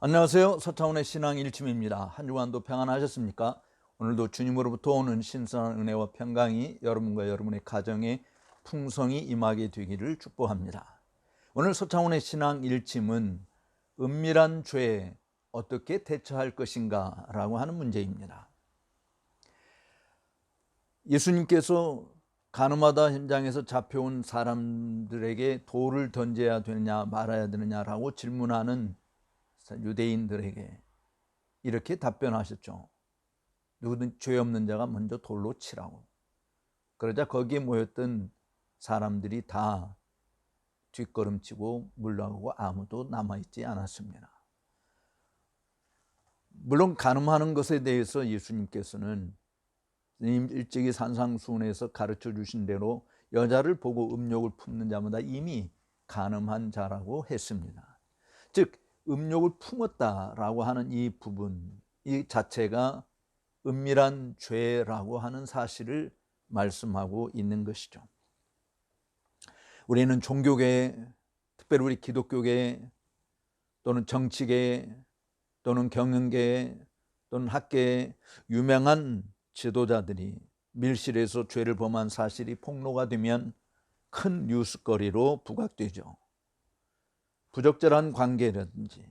안녕하세요. 서창훈의 신앙 일침입니다. 한 주간도 평안하셨습니까? 오늘도 주님으로부터 오는 신선한 은혜와 평강이 여러분과 여러분의 가정에 풍성히 임하게 되기를 축복합니다. 오늘 서창훈의 신앙 일침은 은밀한 죄에 어떻게 대처할 것인가 라고 하는 문제입니다. 예수님께서 가늠하다 현장에서 잡혀온 사람들에게 돌을 던져야 되느냐 말아야 되느냐라고 질문하는 유대인들에게 이렇게 답변하셨죠. 누구든 죄 없는 자가 먼저 돌로 치라고. 그러자 거기에 모였던 사람들이 다 뒷걸음치고 물러가고 아무도 남아있지 않았습니다. 물론 가늠하는 것에 대해서 예수님께서는 일찍이 산상수훈에서 가르쳐 주신 대로 여자를 보고 음욕을 품는 자마다 이미 가늠한 자라고 했습니다. 즉 음욕을 품었다라고 하는 이 부분, 이 자체가 은밀한 죄라고 하는 사실을 말씀하고 있는 것이죠. 우리는 종교계, 특별히 우리 기독교계 또는 정치계 또는 경영계 또는 학계의 유명한 지도자들이 밀실에서 죄를 범한 사실이 폭로가 되면 큰 뉴스거리로 부각되죠. 부적절한 관계라든지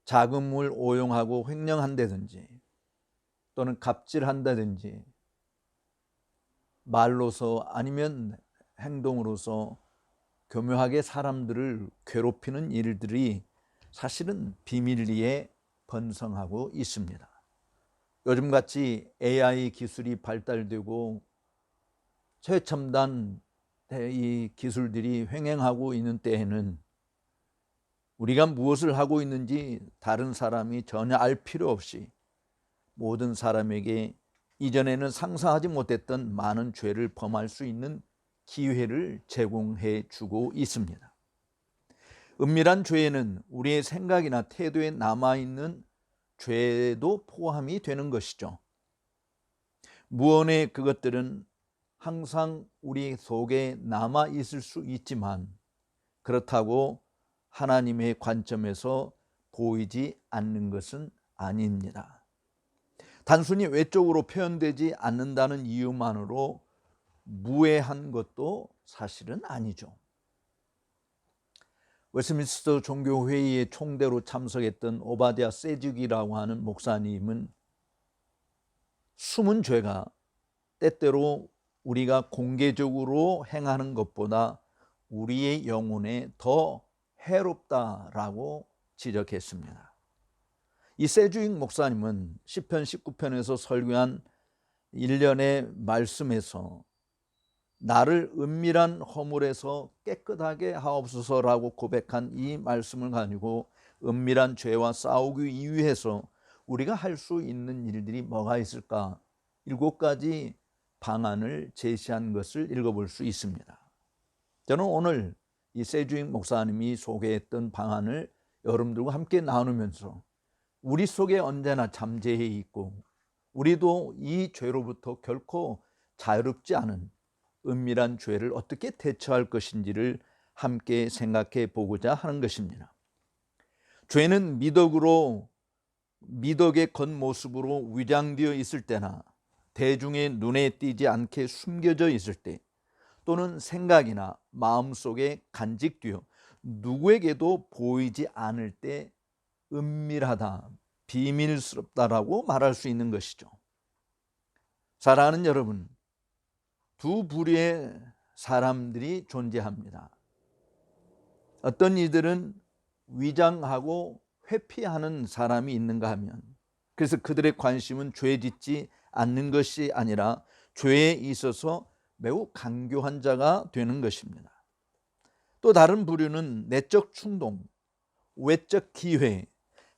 자금을 오용하고 횡령한다든지 또는 갑질한다든지 말로서 아니면 행동으로서 교묘하게 사람들을 괴롭히는 일들이 사실은 비밀리에 번성하고 있습니다. 요즘같이 AI 기술이 발달되고 최첨단 이 기술들이 횡행하고 있는 때에는 우리가 무엇을 하고 있는지 다른 사람이 전혀 알 필요 없이 모든 사람에게 이전에는 상상하지 못했던 많은 죄를 범할 수 있는 기회를 제공해 주고 있습니다. 은밀한 죄에는 우리의 생각이나 태도에 남아있는 죄도 포함이 되는 것이죠. 무언의 그것들은 항상 우리 속에 남아 있을 수 있지만 그렇다고 하나님의 관점에서 보이지 않는 것은 아닙니다. 단순히 외적으로 표현되지 않는다는 이유만으로 무해한 것도 사실은 아니죠. 웨스트민스터 종교회의의 총대로 참석했던 오바댜 세죽이라고 하는 목사님은 숨은 죄가 때때로 우리가 공개적으로 행하는 것보다 우리의 영혼에 더 해롭다라고 지적했습니다. 이 세주익 목사님은 시편 19편에서 설교한 일련의 말씀에서 나를 은밀한 허물에서 깨끗하게 하옵소서라고 고백한 이 말씀을 가지고 은밀한 죄와 싸우기 위해서 우리가 할 수 있는 일들이 뭐가 있을까? 7가지 방안을 제시한 것을 읽어볼 수 있습니다. 저는 오늘 이 세주익 목사님이 소개했던 방안을 여러분들과 함께 나누면서 우리 속에 언제나 잠재해 있고 우리도 이 죄로부터 결코 자유롭지 않은 은밀한 죄를 어떻게 대처할 것인지를 함께 생각해 보고자 하는 것입니다. 죄는 미덕의 겉모습으로 위장되어 있을 때나 대중의 눈에 띄지 않게 숨겨져 있을 때 또는 생각이나 마음속에 간직되어 누구에게도 보이지 않을 때 은밀하다, 비밀스럽다라고 말할 수 있는 것이죠. 사랑하는 여러분, 두 부류의 사람들이 존재합니다. 어떤 이들은 위장하고 회피하는 사람이 있는가 하면 그래서 그들의 관심은 죄 짓지 않는 것이 아니라 죄에 있어서 매우 간교한 자가 되는 것입니다. 또 다른 부류는 내적 충동, 외적 기회,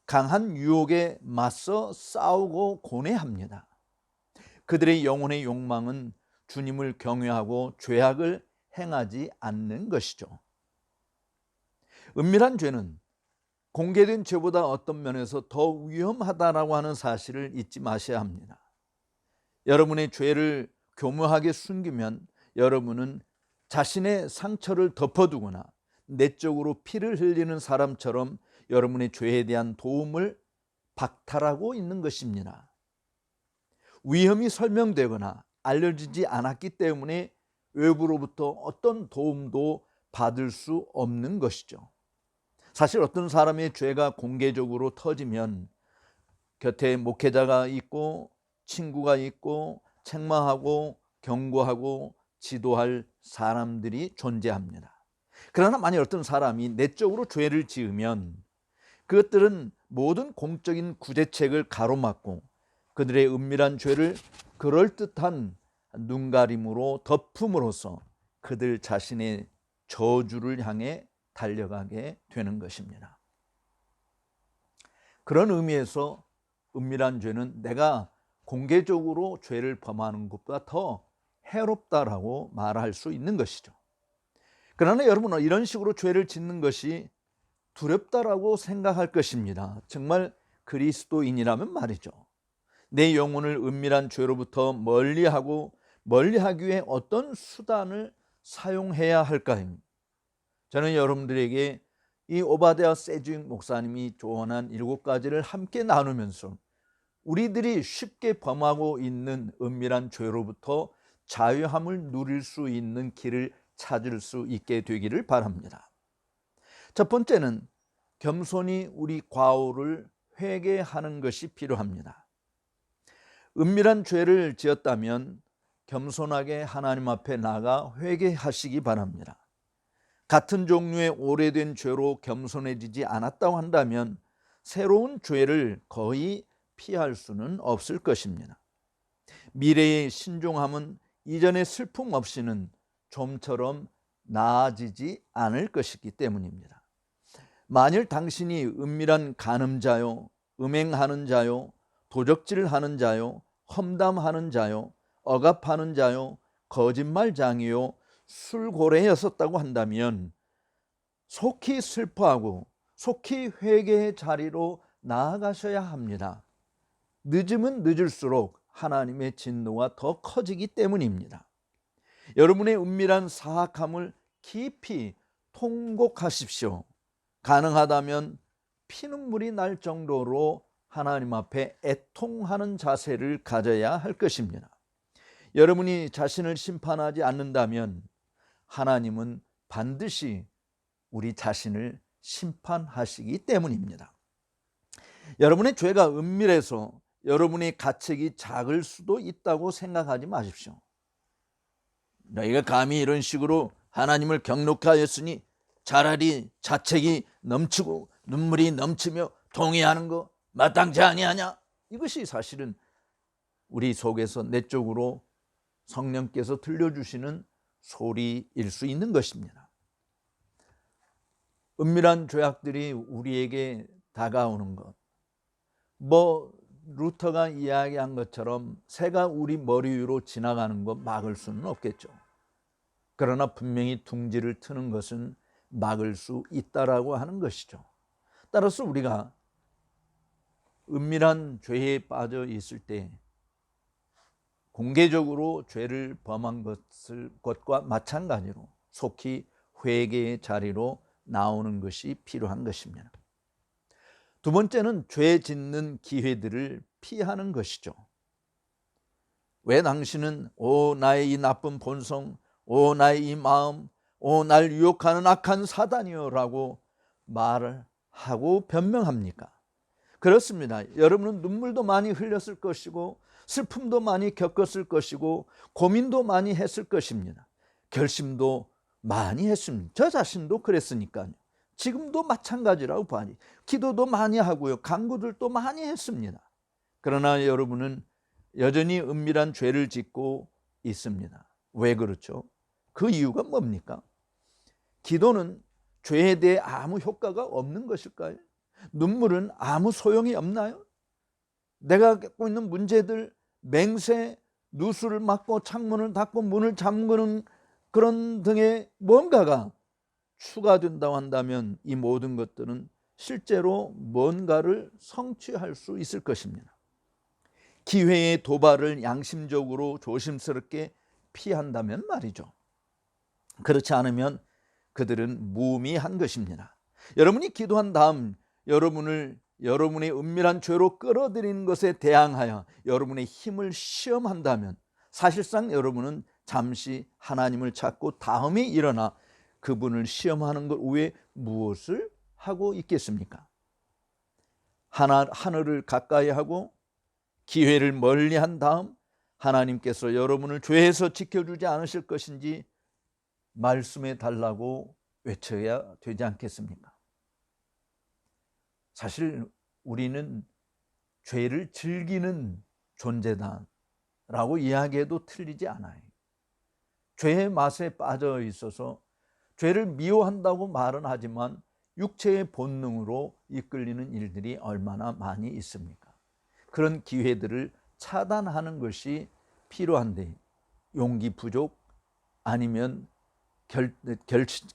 강한 유혹에 맞서 싸우고 고뇌합니다. 그들의 영혼의 욕망은 주님을 경외하고 죄악을 행하지 않는 것이죠. 은밀한 죄는 공개된 죄보다 어떤 면에서 더 위험하다라고 하는 사실을 잊지 마셔야 합니다. 여러분의 죄를 교묘하게 숨기면 여러분은 자신의 상처를 덮어두거나 내적으로 피를 흘리는 사람처럼 여러분의 죄에 대한 도움을 박탈하고 있는 것입니다. 위험이 설명되거나 알려지지 않았기 때문에 외부로부터 어떤 도움도 받을 수 없는 것이죠. 사실 어떤 사람의 죄가 공개적으로 터지면 곁에 목회자가 있고 친구가 있고 책망하고 경고하고 지도할 사람들이 존재합니다. 그러나 만약 어떤 사람이 내적으로 죄를 지으면 그것들은 모든 공적인 구제책을 가로막고 그들의 은밀한 죄를 그럴듯한 눈가림으로 덮음으로써 그들 자신의 저주를 향해 달려가게 되는 것입니다. 그런 의미에서 은밀한 죄는 내가 공개적으로 죄를 범하는 것보다 더 해롭다라고 말할 수 있는 것이죠. 그러나 여러분은 이런 식으로 죄를 짓는 것이 두렵다라고 생각할 것입니다. 정말 그리스도인이라면 말이죠. 내 영혼을 은밀한 죄로부터 멀리하기 위해 어떤 수단을 사용해야 할까요? 저는 여러분들에게 이 오바댜 세주익 목사님이 조언한 7가지를 함께 나누면서 우리들이 쉽게 범하고 있는 은밀한 죄로부터 자유함을 누릴 수 있는 길을 찾을 수 있게 되기를 바랍니다. 첫 번째는 겸손히 우리 과오를 회개하는 것이 필요합니다. 은밀한 죄를 지었다면 겸손하게 하나님 앞에 나가 회개하시기 바랍니다. 같은 종류의 오래된 죄로 겸손해지지 않았다고 한다면 새로운 죄를 거의 피할 수는 없을 것입니다. 미래의 신중함은 이전의 슬픔 없이는 좀처럼 나아지지 않을 것이기 때문입니다. 만일 당신이 은밀한 간음자요, 음행하는 자요, 도적질하는 자요, 험담하는 자요, 억압하는 자요, 거짓말장이요, 술고래였었다고 한다면 속히 슬퍼하고 속히 회개의 자리로 나아가셔야 합니다. 늦으면 늦을수록 하나님의 진노가 더 커지기 때문입니다. 여러분의 은밀한 사악함을 깊이 통곡하십시오. 가능하다면 피눈물이 날 정도로 하나님 앞에 애통하는 자세를 가져야 할 것입니다. 여러분이 자신을 심판하지 않는다면 하나님은 반드시 우리 자신을 심판하시기 때문입니다. 여러분의 죄가 은밀해서 여러분의 가책이 작을 수도 있다고 생각하지 마십시오. 너희가 감히 이런 식으로 하나님을 경록하였으니 차라리 자책이 넘치고 눈물이 넘치며 통회하는 거 마땅치 아니하냐? 이것이 사실은 우리 속에서 내적으로 성령께서 들려주시는 소리일 수 있는 것입니다. 은밀한 죄악들이 우리에게 다가오는 것, 루터가 이야기한 것처럼 새가 우리 머리 위로 지나가는 것 막을 수는 없겠죠. 그러나 분명히 둥지를 트는 것은 막을 수 있다라고 하는 것이죠. 따라서 우리가 은밀한 죄에 빠져 있을 때 공개적으로 죄를 범한 것과 마찬가지로 속히 회개의 자리로 나오는 것이 필요한 것입니다. 두 번째는 죄 짓는 기회들을 피하는 것이죠. 왜 당신은 나의 이 나쁜 본성, 나의 이 마음, 날 유혹하는 악한 사단이여 라고 말을 하고 변명합니까? 그렇습니다. 여러분은 눈물도 많이 흘렸을 것이고 슬픔도 많이 겪었을 것이고 고민도 많이 했을 것입니다. 결심도 많이 했습니다. 저 자신도 그랬으니까요. 지금도 마찬가지라고 봐니. 기도도 많이 하고요. 간구들도 많이 했습니다. 그러나 여러분은 여전히 은밀한 죄를 짓고 있습니다. 왜 그렇죠? 그 이유가 뭡니까? 기도는 죄에 대해 아무 효과가 없는 것일까요? 눈물은 아무 소용이 없나요? 내가 겪고 있는 문제들, 맹세, 누수를 막고 창문을 닫고 문을 잠그는 그런 등의 뭔가가 추가된다고 한다면 이 모든 것들은 실제로 뭔가를 성취할 수 있을 것입니다. 기회의 도발을 양심적으로 조심스럽게 피한다면 말이죠. 그렇지 않으면 그들은 무의미한 것입니다. 여러분이 기도한 다음 여러분의 은밀한 죄로 끌어들이는 것에 대항하여 여러분의 힘을 시험한다면 사실상 여러분은 잠시 하나님을 찾고 다음에 일어나 그분을 시험하는 것 외에 무엇을 하고 있겠습니까? 하늘을 가까이 하고 기회를 멀리한 다음 하나님께서 여러분을 죄에서 지켜주지 않으실 것인지 말씀해 달라고 외쳐야 되지 않겠습니까? 사실 우리는 죄를 즐기는 존재다라고 이야기해도 틀리지 않아요. 죄의 맛에 빠져 있어서 죄를 미워한다고 말은 하지만 육체의 본능으로 이끌리는 일들이 얼마나 많이 있습니까? 그런 기회들을 차단하는 것이 필요한데 용기 부족 아니면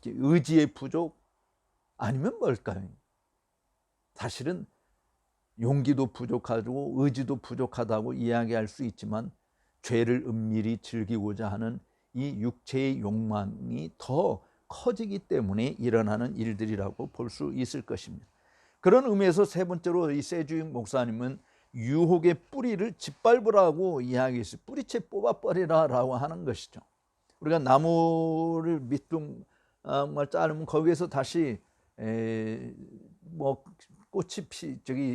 의지의 부족 아니면 뭘까요? 사실은 용기도 부족하고 의지도 부족하다고 이야기할 수 있지만 죄를 은밀히 즐기고자 하는 이 육체의 욕망이 더 커지기 때문에 일어나는 일들이라고 볼 수 있을 것입니다. 그런 의미에서 세 번째로 이 세주임 목사님은 유혹의 뿌리를 짓밟으라고 이야기했어요. 뿌리채 뽑아버리라라고 하는 것이죠. 우리가 나무를 밑둥 자르면 거기에서 다시 꽃이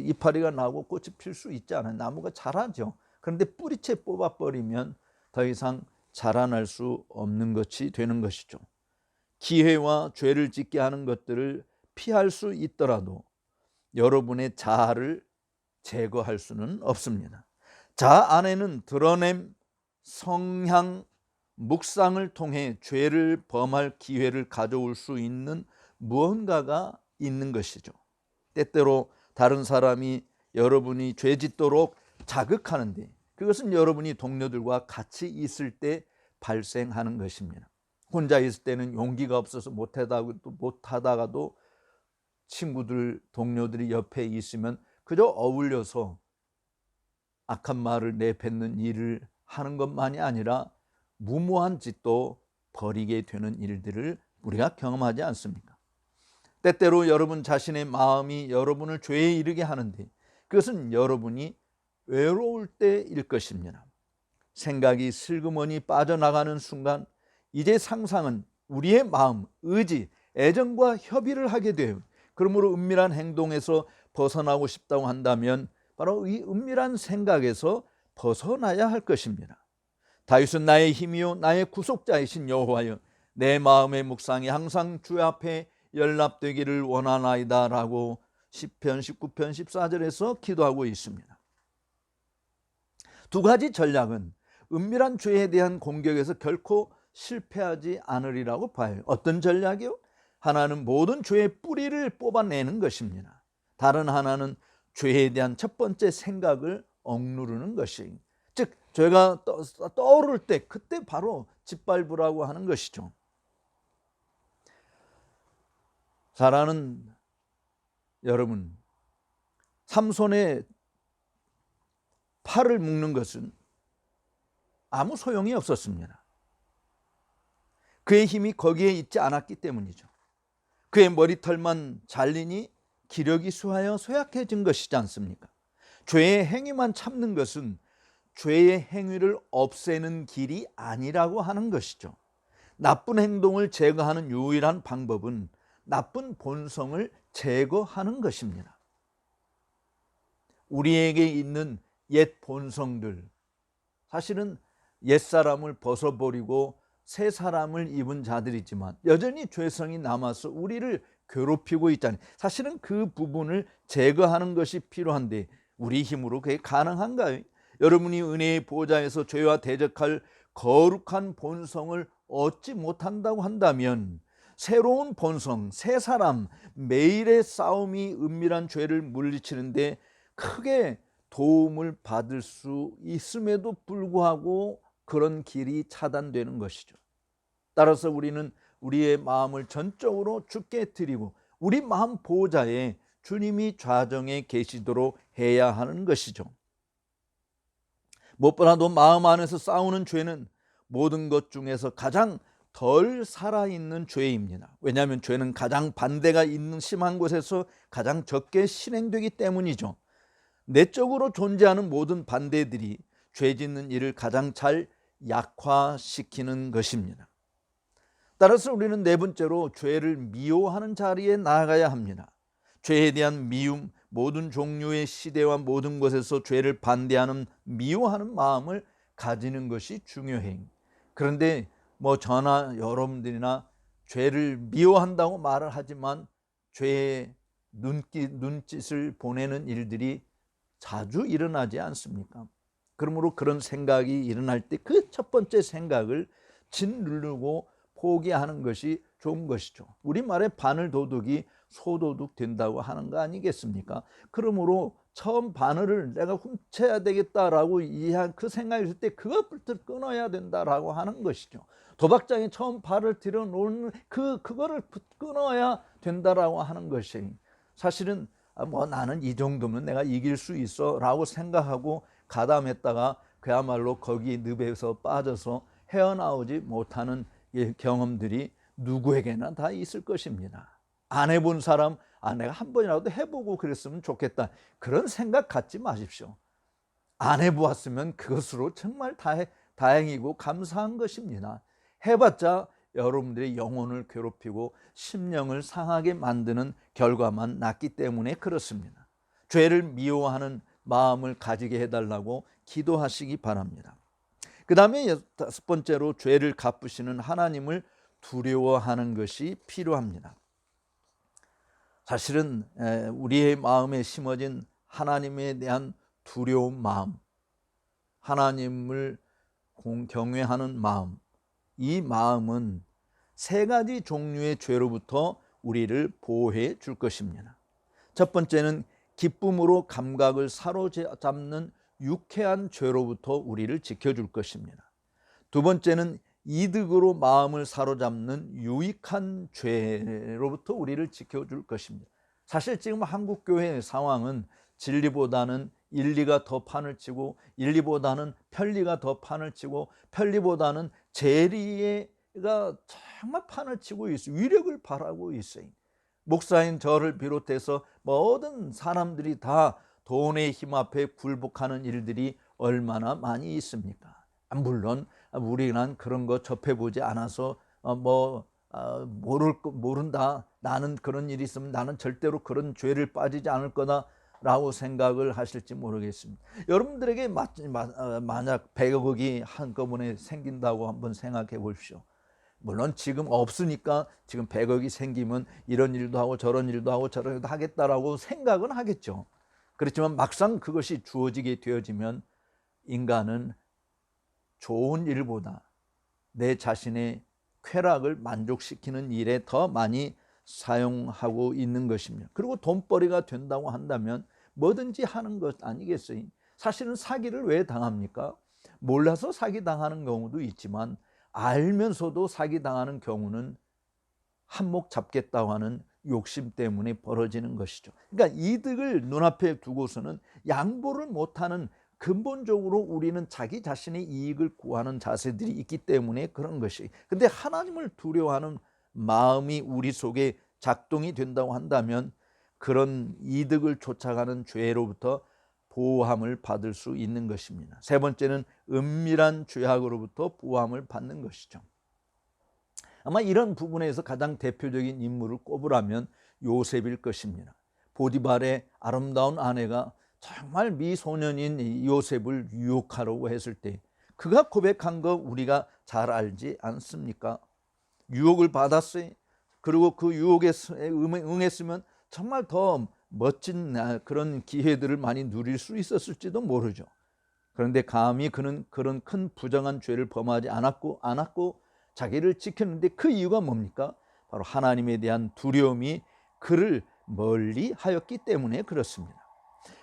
이파리가 나고 꽃이 필 수 있지 않아요. 나무가 자라죠. 그런데 뿌리채 뽑아버리면 더 이상 자라날 수 없는 것이 되는 것이죠. 기회와 죄를 짓게 하는 것들을 피할 수 있더라도 여러분의 자아를 제거할 수는 없습니다. 자아 안에는 드러냄, 성향, 묵상을 통해 죄를 범할 기회를 가져올 수 있는 무언가가 있는 것이죠. 때때로 다른 사람이 여러분이 죄 짓도록 자극하는데 그것은 여러분이 동료들과 같이 있을 때 발생하는 것입니다. 혼자 있을 때는 용기가 없어서 못하다가도 친구들, 동료들이 옆에 있으면 그저 어울려서 악한 말을 내뱉는 일을 하는 것만이 아니라 무모한 짓도 벌이게 되는 일들을 우리가 경험하지 않습니까? 때때로 여러분 자신의 마음이 여러분을 죄에 이르게 하는데 그것은 여러분이 외로울 때일 것입니다. 생각이 슬그머니 빠져나가는 순간 이제 상상은 우리의 마음, 의지, 애정과 협의를 하게 돼요. 그러므로 은밀한 행동에서 벗어나고 싶다고 한다면 바로 이 은밀한 생각에서 벗어나야 할 것입니다. 다윗은 나의 힘이요 나의 구속자이신 여호와여 내 마음의 묵상이 항상 주 앞에 연락되기를 원하나이다 라고 시편 19편 14절에서 기도하고 있습니다. 두 가지 전략은 은밀한 죄에 대한 공격에서 결코 실패하지 않으리라고 봐요. 어떤 전략이요? 하나는 모든 죄의 뿌리를 뽑아내는 것입니다. 다른 하나는 죄에 대한 첫 번째 생각을 억누르는 것이, 즉 죄가 떠오를 때 그때 바로 짓밟으라고 하는 것이죠. 사랑하는 여러분, 삼손의 팔을 묶는 것은 아무 소용이 없었습니다. 그의 힘이 거기에 있지 않았기 때문이죠. 그의 머리털만 잘리니 기력이 수하여 쇠약해진 것이지 않습니까? 죄의 행위만 참는 것은 죄의 행위를 없애는 길이 아니라고 하는 것이죠. 나쁜 행동을 제거하는 유일한 방법은 나쁜 본성을 제거하는 것입니다. 우리에게 있는 옛 본성들, 사실은 옛사람을 벗어버리고 새 사람을 입은 자들이지만 여전히 죄성이 남아서 우리를 괴롭히고 있잖아요. 사실은 그 부분을 제거하는 것이 필요한데 우리 힘으로 그게 가능한가요? 여러분이 은혜의 보좌에서 죄와 대적할 거룩한 본성을 얻지 못한다고 한다면 새로운 본성, 새 사람, 매일의 싸움이 은밀한 죄를 물리치는데 크게 도움을 받을 수 있음에도 불구하고 그런 길이 차단되는 것이죠. 따라서 우리는 우리의 마음을 전적으로 주께 드리고 우리 마음 보호자에 주님이 좌정에 계시도록 해야 하는 것이죠. 무엇보다도 마음 안에서 싸우는 죄는 모든 것 중에서 가장 덜 살아있는 죄입니다. 왜냐하면 죄는 가장 반대가 있는 심한 곳에서 가장 적게 실행되기 때문이죠. 내적으로 존재하는 모든 반대들이 죄 짓는 일을 가장 잘 약화시키는 것입니다. 따라서 우리는 네 번째로 죄를 미워하는 자리에 나아가야 합니다. 죄에 대한 미움, 모든 종류의 시대와 모든 곳에서 죄를 반대하는 미워하는 마음을 가지는 것이 중요해요. 그런데 저나 여러분들이나 죄를 미워한다고 말을 하지만 죄의 눈짓을 보내는 일들이 자주 일어나지 않습니까? 그러므로 그런 생각이 일어날 때 그 첫 번째 생각을 짓누르고 포기하는 것이 좋은 것이죠. 우리말에 바늘 도둑이 소도둑 된다고 하는 거 아니겠습니까? 그러므로 처음 바늘을 내가 훔쳐야 되겠다라고 이해한 그 생각이 있을 때 그것부터 끊어야 된다라고 하는 것이죠. 도박장에 처음 발을 들여놓는 그거를 끊어야 된다라고 하는 것이, 사실은 나는 이 정도면 내가 이길 수 있어 라고 생각하고 가담했다가 그야말로 거기 늪에서 빠져서 헤어나오지 못하는 경험들이 누구에게나 다 있을 것입니다. 안 해본 사람, 내가 한 번이라도 해보고 그랬으면 좋겠다, 그런 생각 갖지 마십시오. 안 해보았으면 그것으로 정말 다행이고 감사한 것입니다. 해봤자 여러분들의 영혼을 괴롭히고 심령을 상하게 만드는 결과만 났기 때문에 그렇습니다. 죄를 미워하는 마음을 가지게 해달라고 기도하시기 바랍니다. 그 다음에 다섯 번째로 죄를 갚으시는 하나님을 두려워하는 것이 필요합니다. 사실은 우리의 마음에 심어진 하나님에 대한 두려운 마음, 하나님을 경외하는 마음, 이 마음은 세 가지 종류의 죄로부터 우리를 보호해 줄 것입니다. 첫 번째는 기쁨으로 감각을 사로잡는 유쾌한 죄로부터 우리를 지켜줄 것입니다. 두 번째는 이득으로 마음을 사로잡는 유익한 죄로부터 우리를 지켜줄 것입니다. 사실 지금 한국교회의 상황은 진리보다는 인리가 더 판을 치고, 인리보다는 편리가 더 판을 치고, 편리보다는 재리가 정말 판을 치고 있어요. 위력을 바라고 있어요. 목사인 저를 비롯해서 모든 사람들이 다 돈의 힘 앞에 굴복하는 일들이 얼마나 많이 있습니까? 물론 우리는 그런 거 접해보지 않아서 모른다, 나는 그런 일이 있으면 나는 절대로 그런 죄를 빠지지 않을 거다 라고 생각을 하실지 모르겠습니다. 여러분들에게 만약 100억이 한꺼번에 생긴다고 한번 생각해 보십시오. 물론 지금 없으니까 지금 100억이 생기면 이런 일도 하고 저런 일도 하고 저런 일도 하겠다라고 생각은 하겠죠. 그렇지만 막상 그것이 주어지게 되어지면 인간은 좋은 일보다 내 자신의 쾌락을 만족시키는 일에 더 많이 사용하고 있는 것입니다. 그리고 돈벌이가 된다고 한다면 뭐든지 하는 것 아니겠어요? 사실은 사기를 왜 당합니까? 몰라서 사기당하는 경우도 있지만 알면서도 사기당하는 경우는 한몫 잡겠다고 하는 욕심 때문에 벌어지는 것이죠. 그러니까 이득을 눈앞에 두고서는 양보를 못하는, 근본적으로 우리는 자기 자신의 이익을 구하는 자세들이 있기 때문에 그런 것이. 근데 하나님을 두려워하는 마음이 우리 속에 작동이 된다고 한다면 그런 이득을 쫓아가는 죄로부터 보호함을 받을 수 있는 것입니다. 세 번째는 은밀한 죄악으로부터 보호함을 받는 것이죠. 아마 이런 부분에서 가장 대표적인 인물을 꼽으라면 요셉일 것입니다. 보디발의 아름다운 아내가 정말 미소년인 요셉을 유혹하려고 했을 때 그가 고백한 거 우리가 잘 알지 않습니까? 유혹을 받았어요. 그리고 그 유혹에 응했으면 정말 더 멋진 그런 기회들을 많이 누릴 수 있었을지도 모르죠. 그런데 감히 그는 그런 큰 부정한 죄를 범하지 않았고 자기를 지켰는데 그 이유가 뭡니까? 바로 하나님에 대한 두려움이 그를 멀리 하였기 때문에 그렇습니다.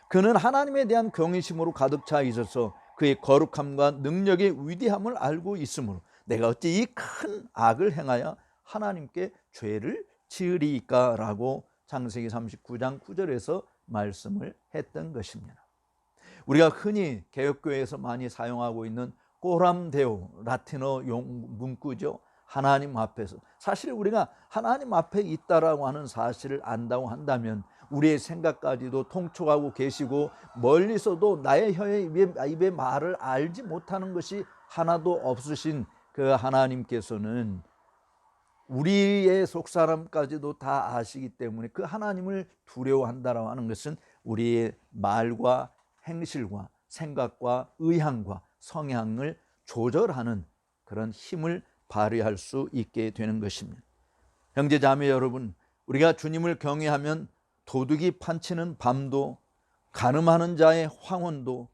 그는 하나님에 대한 경외심으로 가득 차 있어서 그의 거룩함과 능력의 위대함을 알고 있으므로 내가 어찌 이 큰 악을 행하여 하나님께 죄를 지으리까 라고 창세기 39장 9절에서 말씀을 했던 것입니다. 우리가 흔히 개혁교회에서 많이 사용하고 있는 꼬람데오, 라틴어 문구죠. 하나님 앞에서, 사실 우리가 하나님 앞에 있다라고 하는 사실을 안다고 한다면 우리의 생각까지도 통촉하고 계시고 멀리서도 나의 혀의 입에 말을 알지 못하는 것이 하나도 없으신 그 하나님께서는 우리의 속사람까지도 다 아시기 때문에 그 하나님을 두려워한다라고 하는 것은 우리의 말과 행실과 생각과 의향과 성향을 조절하는 그런 힘을 발휘할 수 있게 되는 것입니다. 형제 자매 여러분, 우리가 주님을 경외하면 도둑이 판치는 밤도, 간음하는 자의 황혼도,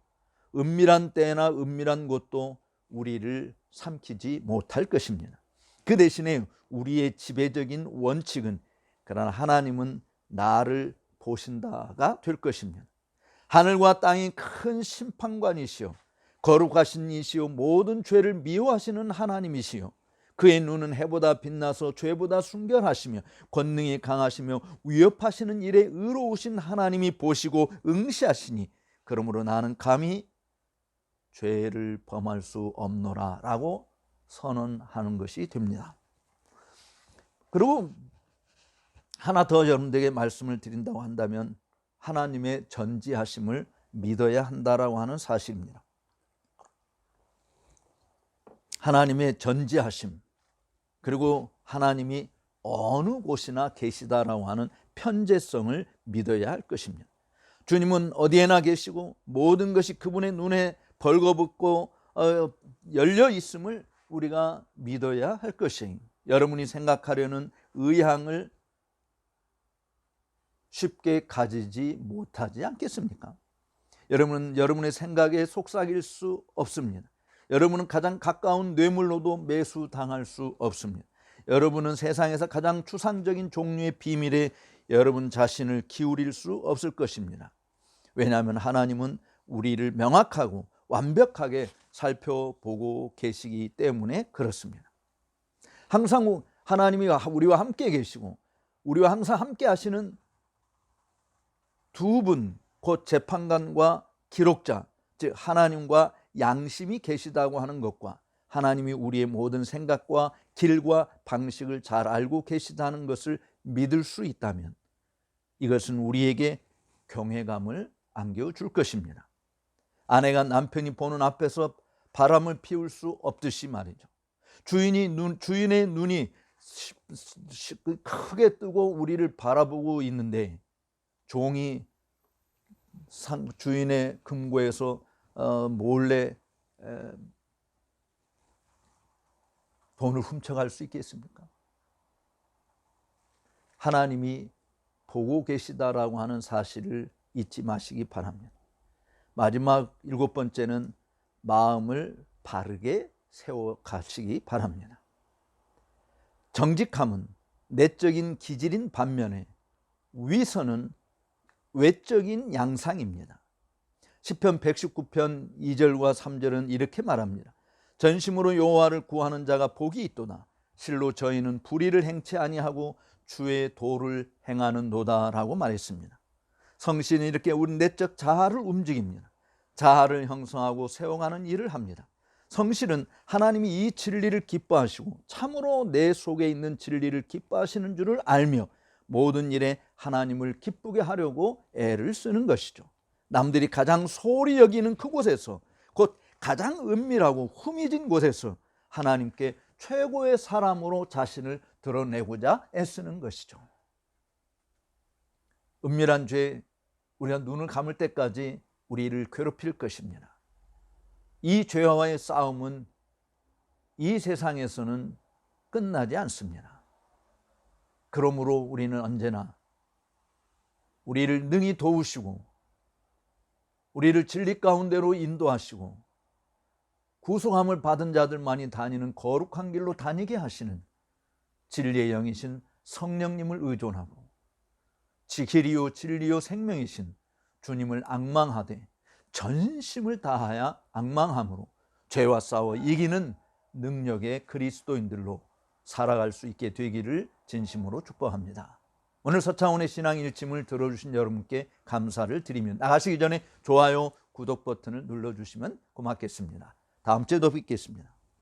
은밀한 때나 은밀한 곳도 우리를 삼키지 못할 것입니다. 그 대신에 우리의 지배적인 원칙은, 그러나 하나님은 나를 보신다가 될 것입니다. 하늘과 땅이 큰 심판관이시오, 거룩하신 이시오, 모든 죄를 미워하시는 하나님이시오. 그의 눈은 해보다 빛나서 죄보다 순결하시며 권능이 강하시며 위협하시는 일에 의로우신 하나님이 보시고 응시하시니 그러므로 나는 감히 죄를 범할 수 없노라 라고 선언하는 것이 됩니다. 그리고 하나 더 여러분들에게 말씀을 드린다고 한다면 하나님의 전지하심을 믿어야 한다라고 하는 사실입니다. 하나님의 전지하심, 그리고 하나님이 어느 곳이나 계시다라고 하는 편재성을 믿어야 할 것입니다. 주님은 어디에나 계시고 모든 것이 그분의 눈에 벌거벗고 열려 있음을 우리가 믿어야 할 것이에요. 여러분이 생각하려는 의향을 쉽게 가지지 못하지 않겠습니까? 여러분은 여러분의 생각에 속삭일 수 없습니다. 여러분은 가장 가까운 뇌물로도 매수당할 수 없습니다. 여러분은 세상에서 가장 추상적인 종류의 비밀에 여러분 자신을 기울일 수 없을 것입니다. 왜냐하면 하나님은 우리를 명확하고 완벽하게 살펴보고 계시기 때문에 그렇습니다. 항상 하나님이 우리와 함께 계시고 우리와 항상 함께 하시는 두 분, 곧 재판관과 기록자, 즉 하나님과 양심이 계시다고 하는 것과 하나님이 우리의 모든 생각과 길과 방식을 잘 알고 계시다는 것을 믿을 수 있다면 이것은 우리에게 경외감을 안겨줄 것입니다. 아내가 남편이 보는 앞에서 바람을 피울 수 없듯이 말이죠. 주인의 눈이 크게 뜨고 우리를 바라보고 있는데 종이 주인의 금고에서 몰래 돈을 훔쳐갈 수 있겠습니까? 하나님이 보고 계시다라고 하는 사실을 잊지 마시기 바랍니다. 마지막 7번째는 마음을 바르게 세워가시기 바랍니다. 정직함은 내적인 기질인 반면에 위선은 외적인 양상입니다. 시편 119편 2절과 3절은 이렇게 말합니다. 전심으로 여호와를 구하는 자가 복이 있도다. 실로 저희는 불의를 행치 아니하고 주의 도를 행하는도다라고 말했습니다. 성신이 이렇게 우리 내적 자아를 움직입니다. 자아를 형성하고 세워가는 일을 합니다. 성실은 하나님이 이 진리를 기뻐하시고 참으로 내 속에 있는 진리를 기뻐하시는 줄을 알며 모든 일에 하나님을 기쁘게 하려고 애를 쓰는 것이죠. 남들이 가장 소홀히 여기는 그곳에서, 곧 가장 은밀하고 후미진 곳에서 하나님께 최고의 사람으로 자신을 드러내고자 애쓰는 것이죠. 은밀한 죄, 우리가 눈을 감을 때까지 우리를 괴롭힐 것입니다. 이 죄와의 싸움은 이 세상에서는 끝나지 않습니다. 그러므로 우리는 언제나 우리를 능히 도우시고 우리를 진리 가운데로 인도하시고 구속함을 받은 자들만이 다니는 거룩한 길로 다니게 하시는 진리의 영이신 성령님을 의존하고 길이요 진리요 생명이신 주님을 앙망하되 전심을 다하여 앙망함으로 죄와 싸워 이기는 능력의 그리스도인들로 살아갈 수 있게 되기를 진심으로 축복합니다. 오늘 서창훈의 신앙 일침을 들어주신 여러분께 감사를 드리며 나가시기 전에 좋아요, 구독 버튼을 눌러주시면 고맙겠습니다. 다음 주에도 뵙겠습니다.